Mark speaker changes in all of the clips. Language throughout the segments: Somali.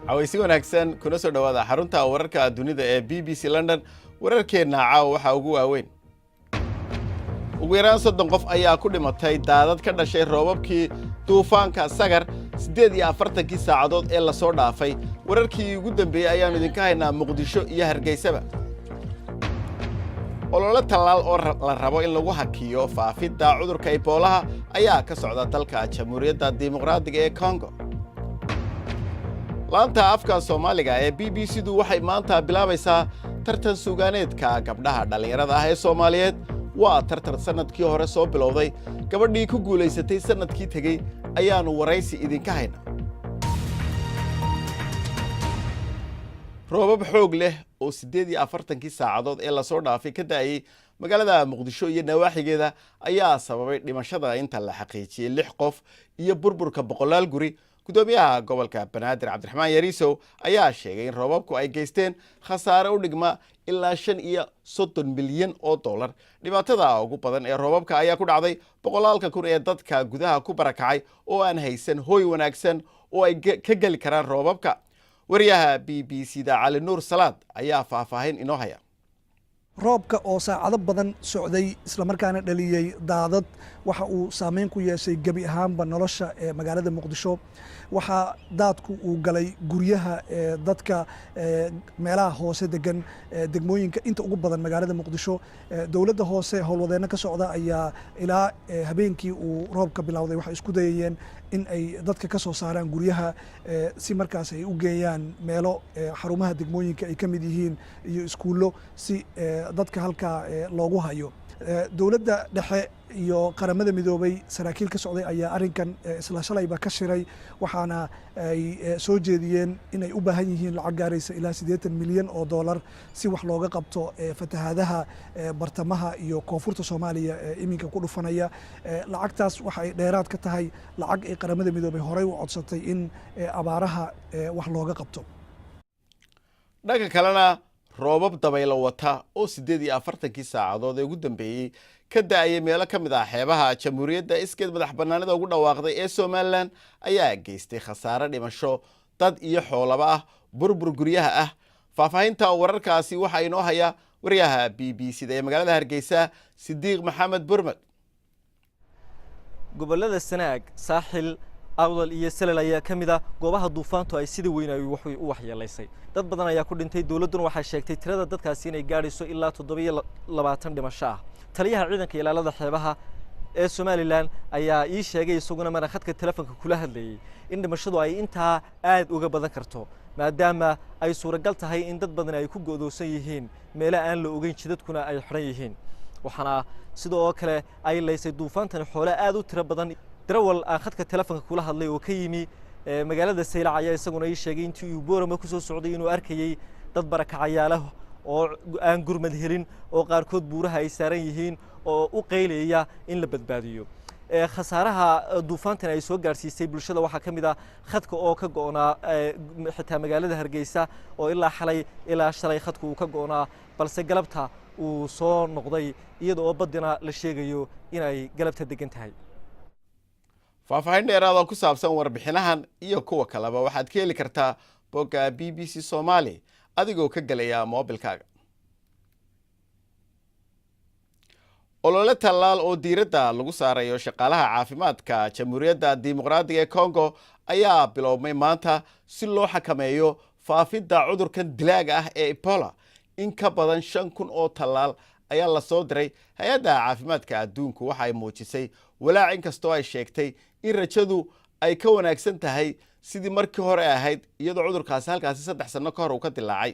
Speaker 1: عويسي wanaagsan kuna soo dhawaada xarunta wararka dunida ee BBC London wararkeena caawa waxa ugu waaweyn ugu yaraan 30 qof ayaa ku dhimatay daadad ka dhashay roobabkii duufaanka Sagar 48 saacadood ee la soo dhaafay wararkii ugu dambeeyay ayaan idinka haynaa Muqdisho iyo Hargeysaba olole talaal oo la rabo in lagu hakiyo faafidda cudurka Ebola ayaa ka socda dalka Jamhuuriyadda Dimuqraadiga ee Congo laanta afka Soomaaliga ee BBC-du waxay maanta bilaabaysaa tartan suugaaneedka gabdhaha dhalinyarada ah ee Soomaaliyeed waa tartan sanadkii hore soo bilowday gabadhii ku guuleysatay sanadkii tagay ayaanu waraysi idinka haynaa roobab xoog leh oo 48 saacadood ee la soo dhaafay ka daayay magaalada Muqdisho iyo nawaaxigeeda ayaa sababay dhimashada inta la xaqiijiyay 6 qof iyo burburka boqolaal guri gudoomiyaha gobolka Banaadir Cabdiraxmaan Yariisow ayaa sheegay in roobabku ay geysteen khasaare u dhigma ilaa 35 milyan oo dollar dhibaatada ugu badan ee roobabka ayaa ku dhacday boqolaalka kun ee dadka gudaha ku barakacay oo aan haysan hooy wanaagsan oo ay ka gali karaan roobabka wariyaha BBC-da Cali Nuur Salaad ayaa faahfaahin inoo haya
Speaker 2: roobka oo saacado badan socday isla markaana dhaliyay daadad waxa uu saameyn ku yeeshay gabi ahaanba nolosha ee magaalada Muqdisho waxa daadku uu galay guryaha dadka meelaha hoose degan degmooyinka inta ugu badan magaalada Muqdisho dawladda hoose howlwadeena ka socda ayaa ilaa habeenkii uu roobka bilowday waxa isku dayayeen in ay dadka ka soo saaraan guryaha si markaas ay u geeyaan meelo xarumaha degmooyinka ay ka mid yihiin iyo iskuulo si dadka halka loogu hayo dawladda dhexe iyo qaramada midoobay saraakiil ka socday ayaa arinkan isla shalayba ka shiray waxaana ay soo jeediyeen inay u baahan yihiin lacag gaaraysa ilaa 80 milyan oo dollar si wax looga qabto fatahaadaha bartamaha iyo koonfurta Soomaaliya iminka ku dhufanaya lacagtaas waxa ay dheeraad ka tahay lacag ay qaramada midoobay horay u codsatay in abaaraha wax looga qabto
Speaker 1: dhanka kalena roobab dabaylo wata oo 48 saacadood ee ugu dambeeyay ka daayay meelo ka mid ah xeebaha Jamhuuriyadda iskeed madax bannaanida ugu dhawaaqday ee Soomaaliland ayaa geystay khasaare dhimasho dad iyo xoolaba ah burbur guryaha ah faahfaahinta wararkaasi waxa inoo haya wariyaha BBC-da ee magaalada Hargeysa Sidiiq Maxamed Burmad
Speaker 3: gobolada Sanaag Saaxil awdal iyo salal ayaa kamida goobaha duufaantu ay sida weyn ay wax u waxyeelaysay dad badan ayaa ku dhintay dawladuna waxay sheegtay tirada dadkaasi inay gaadhayso ilaa 720 dhimasho ah taliyaha ciidanka ilaalada xeebaha ee Soomaaliland ayaa ii sheegay isaguna mar khadka telefoonka kula hadlayay in dhimashadu ay intaa aad uga badan karto maadaama ay suuragal tahay in dad badan ay ku go'doosan yihiin meelo aan la ogeyn jidadkuna ay xiran yihiin waxana sidoo kale ay leysay duufaantan xoolo aad u tiro badan darawal aan khadka telefoonka kula hadlay oo ka yimi magaalada Saylac ayaa isaguna ii sheegay intii uu Boorama ku soo socday inuu arkayay dad barakacayaal oo aan gurmad helin oo qaarkood buuraha ay saaran yihiin oo u qeylaya in la badbaadiyo khasaaraha duufaantan ay soo gaarsiisay bulshada waxa kamid ah khadka oo ka go'naa xitaa magaalada Hargeysa oo ilaa xalay ilaa shalay khadku uu ka go'naa balse galabta uu soo noqday iyadoo badina la sheegayo inay galabta degan tahay
Speaker 1: faahfaahin dheeraad oo ku saabsan warbixinahan iyo kuwa kaleba waxaad ka heli kartaa bogga BBC Somali adigoo ka galaya moobilkaaga olole talaal oo diiradda lagu saarayo shaqaalaha caafimaadka Jamhuuriyadda Dimuqraadiga ee Congo ayaa bilowmay maanta si loo xakameeyo faafidda cudurkan dilaaga ah ee Ebola in ka badan 5,000 oo talaal ayaa la soo diray hay'adda caafimaadka adduunka waxa ay muujisay walaac in kastoo ay sheegtay in rajadu ay ka wanaagsan tahay sidii markii hore ahayd iyadoo cudurkaasi halkaasi 3 sano ka hor uu ka dilaacay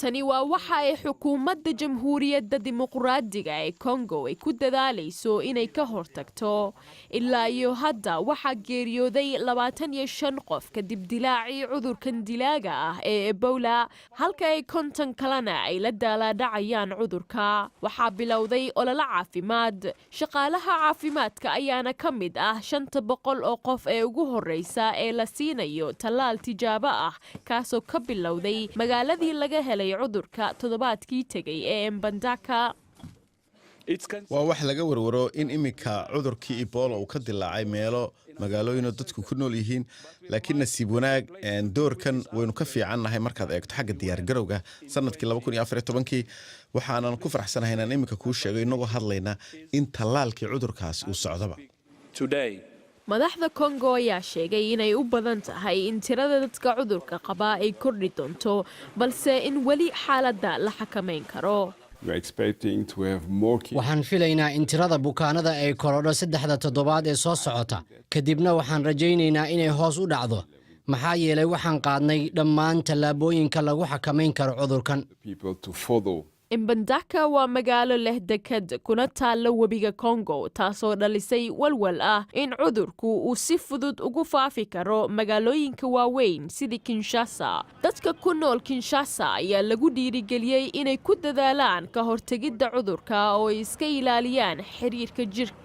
Speaker 4: tani waa waxa ay xukuumadda jamhuuriyadda dimuqraadiga ee Congo ay ku dadaalayso inay ka hortagto. Ilaa iyo hadda waxaa geeriyooday 25 qof kadib dilaacii cudurkan dilaaga ah ee Ebola, halka ay 50 kalena ay la daaladhacayaan cudurka. Waxaa bilowday olole caafimaad. Shaqaalaha caafimaadka ayaana ka mid ah 500 oo qof ee ugu horeysa ee la siinayo tallaal tijaabo ah, kaasoo ka bilowday magaaladii laga helay cudurka toddobaadkii tegay ee Mbandaka.
Speaker 1: waa wax laga warwaro in iminka cudurkii Ebola uu ka dilaacay meelo magaalooyin dadku ku nool yihiin, laakiin nasiib wanaag doorkan waynu ka fiicannahay markaad eegto xagga diyaar garowga sanadkii 2014 waxaanan ku faraxsanahay inaan iminka kuu sheego inagoo hadlayna in tallaalkii cudurkaas uu socdoba.
Speaker 4: Madaxda Congo ayaa sheegay inay u badan tahay in tirada dadka cudurka qaba ay kordhi doonto, balse in weli xaaladda la xakameyn karo.
Speaker 5: waxaan filaynaa in tirada bukaanada ay korodho 3 toddobaad ee soo socota, kadibna waxaan rajaynaynaa inay hoos u dhacdo, maxaa yeelay waxaan qaadnay dhammaan tallaabooyinka lagu xakamayn karo cudurkan.
Speaker 4: Mbandaka waa magaalo leh dekad kuna taalla webiga Congo, taasoo dhalisay walwal ah in cudurku uu si fudud ugu faafi karo magaalooyinka waaweyn sida Kinshasa. Dadka ku nool Kinshasa ayaa lagu dhiirigeliyey inay ku dadaalaan ka hortagidda cudurka oo ay iska ilaaliyaan xiriirka jirka.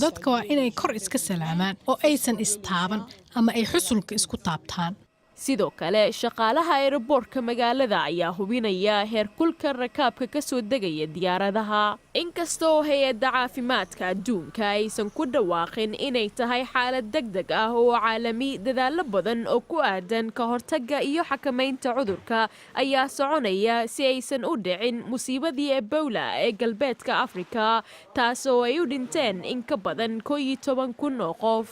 Speaker 6: dadka waa inay kor iska salaamaan oo aysan istaaban ama ay xusulka isku taabtaan.
Speaker 4: sidoo kale shaqaalaha aeroboortka magaalada ayaa hubinaya heerkulka rakaabka ka soo degaya diyaaradaha. Inkastoo hay'adda caafimaadka adduunka aysan ku dhawaaqin inay tahay xaalad degdeg ah oo caalami, dadaalo badan oo ku aadan ka hortagga iyo xakamaynta cudurka ayaa soconaya si aysan u dhicin musiibadii Ebola ee galbeedka Afrika, taasoo ay u dhinteen in ka badan 11,000 oo qof.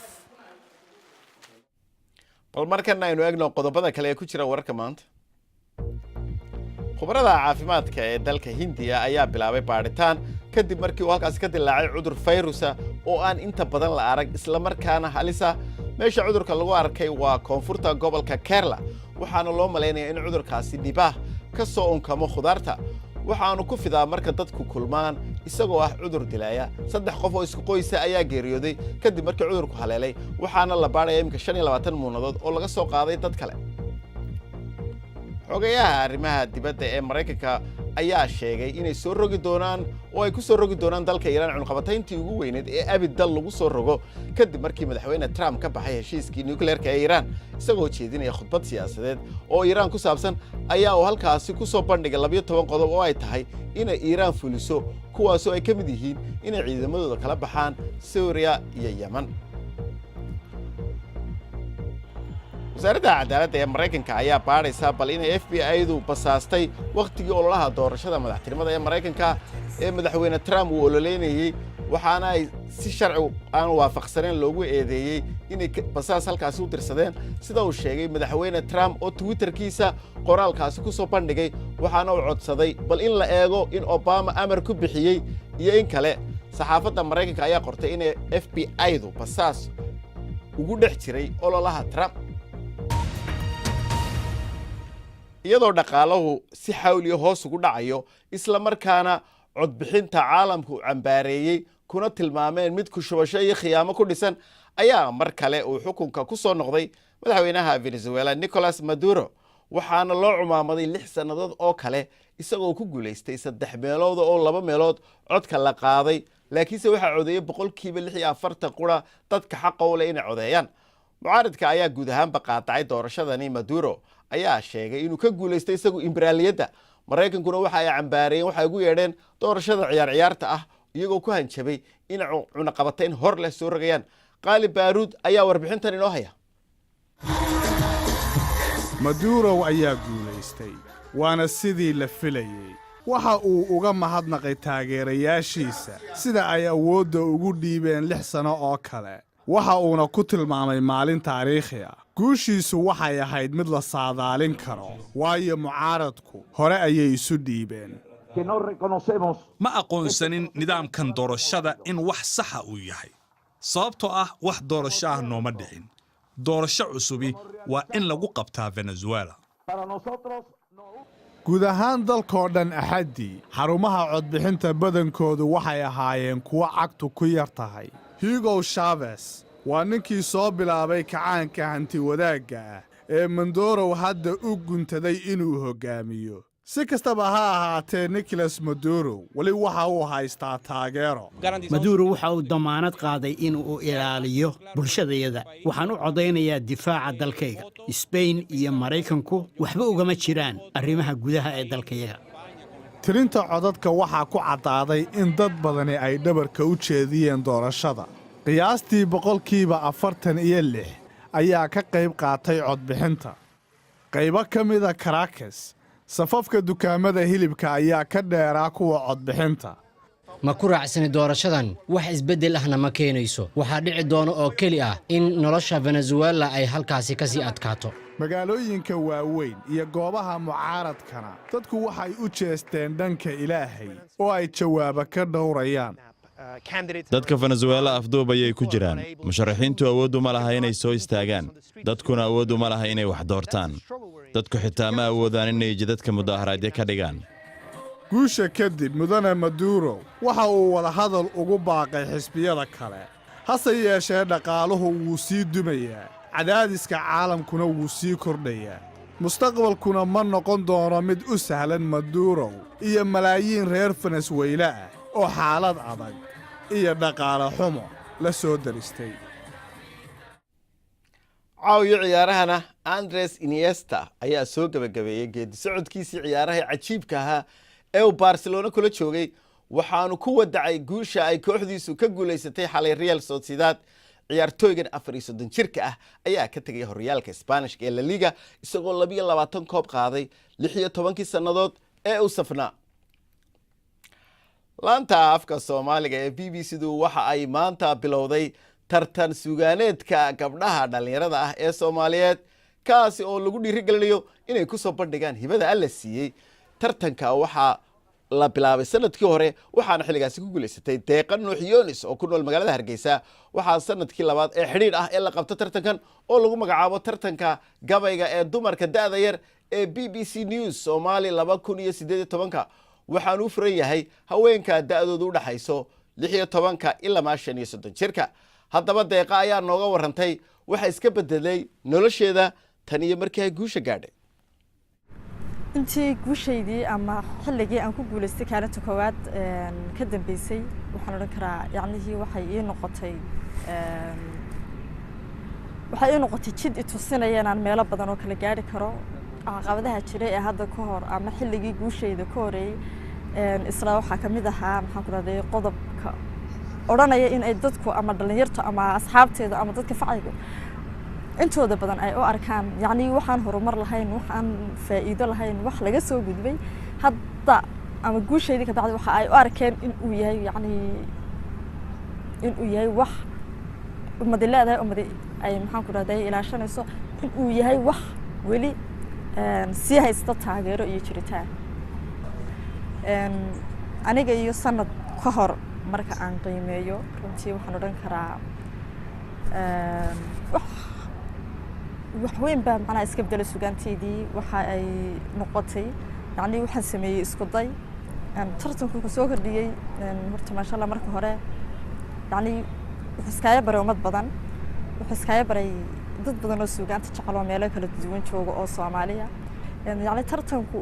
Speaker 1: bal markan aynu eegno qodobada kale ee ku jira wararka maanta. khubarada caafimaadka ee dalka Hindiya ayaa bilaabay baaritaan kadib markii uu halkaas ka dilaacay cudur fayrusa oo aan inta badan la arag isla markaana halisa. meesha cudurka lagu arkay waa koonfurta gobolka Kerala, waxaana loo maleynayaa in cudurkaasi dhibaah ka soo unkamo khudaarta, waxaanu ku fidaa marka dadku kulmaan isagoo ah cudur dilaya. 3 qof oo isku qoysa ayaa geeriyooday kadib markii cudurku haleelay, waxaana la baaraya imika 25 muunadood oo laga soo qaaday dad kale. xogayaha arrimaha dibadda ee Mareykanka ayaa sheegay inay soo rogi doonaan oo ay ku soo rogi doonaan dalka Iiraan cunqabatayntii ugu weyneed ee abid dal lagu soo rogo kadib markii madaxweyne Trump ka baxay heshiiskii nuclearka ee Iiraan. isagoo jeedinaya khudbad siyaasadeed oo Iiraan ku saabsan ayaa uu halkaasi ku soo bandhigay 12 qodob oo ay tahay inay Iiraan fuliso, kuwaasoo ay ka mid yihiin inay ciidamadooda kala baxaan Syria iyo Yemen. wasaaradda cadaaladda ee Mareykanka ayaa baaraysa bal inay FBI-du basaastay waqtigii ololaha doorashada madaxtinimada ee Mareykanka ee madaxweyne Trump uu ololeynayay, waxaana ay si sharci aan waafaqsaneyn loogu eedeeyey inay basaas halkaasi u dirsadeen, sida uu sheegay madaxweyne Trump oo Twitterkiisa qoraalkaasi ku soo bandhigay. waxaana uu codsaday bal in la eego in Obama amar ku bixiyey iyo in kale. saxaafadda Mareykanka ayaa qortay inay FBI-du basaas ugu dhex jiray ololaha Trump. iyadoo dhaqaaluhu si xawliyo hoos ugu dhacayo isla markaana codbixinta caalamku cambaareeyay kuna tilmaameen mid ku shubasho iyo khiyaamo ku dhisan, ayaa mar kale uu xukunka ku soo noqday madaxweynaha Venezuela Nicolas Maduro, waxaana loo cumaamaday 6 sannadood oo kale isagoo ku guuleystay 3 meelood oo 2 meelood codka la qaaday, laakiinse waxaa codeeyay 46% qura dadka xaqa u leh inay codeeyaan. mucaaridka ayaa guud ahaanba qaatacay doorashadani. Maduro ayaa sheegay inuu ka guuleystay isagu imbraaliyadda. Mareykankuna waxa ay cambaareen waxa ugu yeedheen doorashada ciyaarta ah, iyagoo ku hanjabay in cunaqabatayn hor leh soo rogayaan. Qaalib Baaruud ayaa warbixintan inoo haya.
Speaker 7: Maduro ayaa guuleystay, waana sidii la filayay. waxa uu uga mahadnaqay taageerayaashiisa sida ay awoodda ugu dhiibeen 6 sano oo kale. waxa uuna ku tilmaamay maalin taariikhi ah. guushiisu waxay ahayd mid la saadaalin karo, waayo mucaaradku hore ayay isu dhiibeen.
Speaker 8: ma aqoonsanin nidaamkan doorashada in wax saxa uu yahay, sababtoo ah wax doorasho ah nooma dhicin. doorasho cusubi waa in lagu qabtaa Venezuela.
Speaker 7: guud ahaan dalkoo dhan axaddii xarumaha codbixinta badankoodu waxay ahaayeen kuwo cagtu ku yar tahay. Hugo Chavez waa ninkii soo bilaabay kacaanka hanti wadaagga ah ee Maduro hadda u guntaday inuu hoggaamiyo. si kastaba ha ahaatee Nicolas Maduro wali waxa uu haystaa taageero.
Speaker 9: Maduro waxa uu damaanad qaaday in uu ilaaliyo bulshadayada. Waxaan u codeynayaa difaaca dalkayga. Spain iyo Mareykanku waxba ugama jiraan arrimaha gudaha ee dalkayga.
Speaker 7: Tirinta codadka waxaa ku cadaaday in dad badani ay dhabarka u jeediyeen doorashada. Qiyaastii 46% ayaa ka qayb qaatay codbixinta. Qaybo ka mid ah Caracas safafka dukaamada hilibka ayaa ka dheeraa kuwa codbixinta.
Speaker 5: ma ku raacsani doorashadan wax isbeddel ahna ma keenayso. waxaa dhici doona oo keli ah in nolosha Venezuela ay halkaasi ka sii adkaato.
Speaker 7: magaalooyinka waaweyn iyo goobaha mucaaradkana dadku waxay u jeesteen dhanka Ilaahay oo ay jawaabo ka dhowrayaan.
Speaker 10: dadka Venezuela afduub ayay ku jiraan. musharaxiintu awood uma laha inay soo istaagaan. dadkuna awood uma laha inay wax doortaan. dadku xitaa ma awoodaan inay jidadka mudaharaadyo ka dhigaan.
Speaker 7: guusha kadib mudane Maduro waxa uu wada hadal ugu baaqay xisbiyada kale. hase yeeshee dhaqaaluhu wuu sii dumayaa. cadaadiska caalamkuna wuu sii kordhayaa. mustaqbalkuna ma noqon doono mid u sahlan Maduro iyo malaayiin reer Venezuela ah oo xaalad adag iyo dhaqaale xumo la soo daristay.
Speaker 1: caawiyo ciyaarahana Andres Iniesta ayaa soo gabagabeeyay geedi socodkiisii ciyaaraha cajiibka ahaa ee uu Barcelona kula joogay waxaanu ku wadacay guusha ay kooxdiisu ka guuleysatay xalay Real Sociedad. ciyaartooygan 34 jirka ah ayaa ka tagay horyaalka Isbaanishka ee La Liga isagoo 22 koob qaaday 16 sanadood ee uu safnaa. laanta afka Soomaaliga ee BBC-du waxa ay maanta bilowday tartan sugaaneedka gabdhaha dhalinyarada ah ee Soomaaliyeed kaasi oo lagu dhiirigelinayo inay ku soo bandhigaan hibada alla siiyay. tartanka waxa la bilaabay sanadkii hore waxaana xilligaasi ku guuleysatay Deeqan Nuux Yoonis oo ku nool magaalada Hargeysa. waxaa sanadkii labaad ee xiriir ah ee la qabto tartankan oo lagu magacaabo tartanka gabayga ee dumarka da'da yar ee BBC News Somali 2018 waxaanu furan yahay haweenka da'doodu u dhaxayso 16 ilaa 35 jirka. haddaba Deeqa ayaa nooga warantay waxa iska bedelay nolosheeda tan iyo markii ay guusha gaadhay.
Speaker 11: intii guushaydii ama xilligii aan ku guuleystay kaalinta koowaad ka dambeysay waxaan oran karaa yacnihii waxay ii noqotay jid i tusinaya inaan meelo badan oo kala gaari karo. caqabadaha jiray ee hadda ka hor ama xilligii guushayda ka horeeyay isla waxaa ka mid ahaa maxaan ku raday qodobka odhanaya in ay dadku ama dhalinyartu ama asxaabteedu ama dadka facaygu intooda badan ay u arkaan yacni waxaan horumar lahayn waxaan faa'iido lahayn wax laga soo gudbay hadda ama guushaydii ka bacdi waxa ay u arkeen in uu yahay yacni in uu yahay wax umad leedahay umad ay maxaan ku raday ilaashanayso in uu yahay wax weli si haysta taageero iyo jiritaan. aniga iyo sanad ka hor marka aan qiimeeyo runtii waxaan odhan karaa wax weyn baa macnaha iska beddelay sugaanteydii waxa ay noqotay yacni waxaan sameeyey isku day tartanku ka soo kordhiyey horta maasha Allah marka hore yacni wuxuu iskaaga baray ummad badan wuxuu iskaaga baray dad badan oo sugaanta jecel oo meelo kala duwan jooga oo Soomaaliya yacni tartanku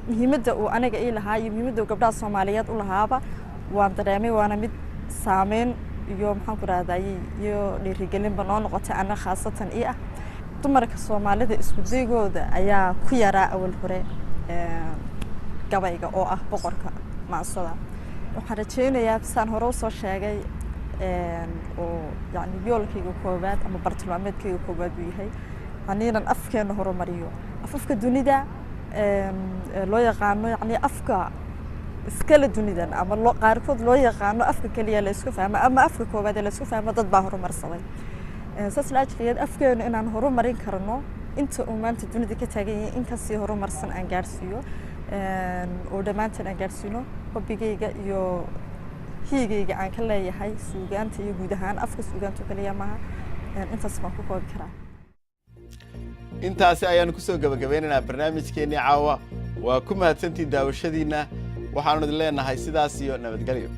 Speaker 11: muhiimadda uu aniga ii lahaa iyo muhiimadda gabdhaha Soomaaliyeed u lahaaba waan dareemay waana mid saameyn iyo maxaan ku raadayay iyo dhiirigelin banoo noqotay ana khaasatan ii ah. dumarka Soomaalida isku daygooda ayaa ku yaraa awal hore gabayga oo ah boqorka maansada. waxaan rajeynayaa saan hore u soo sheegay oo yacni yoolkayga koowaad ama bartilmaameedkayga koowaad uu yahay aniinan afkeena horumariyo afafka dunida loo yaqaano yacni afka iskala dunidan ama qaarkood loo yaqaano afka kaliya la isku fahmo ama afka koowaad la isku fahmo dad baa horumarsaday. saas la ajliyeed afkeenu inaan horumarin karno inta uu maanta dunida ka taagan yahay in ka sii horumarsan aan gaarsiiyo oo dhammaanteen aan gaarsiino hobbigayga iyo hiigayga aan ka leeyahay suugaanta iyo guud ahaan afka suugaanta kaliya maaha intaas baan ku koobi karaa.
Speaker 1: intaasi ayaanu ku soo gabagabeynaynaa barnaamijkeennii caawa waa ku mahadsantiin daawashadiinna waxaanu idin leenahay sidaas iyo nabadgelyo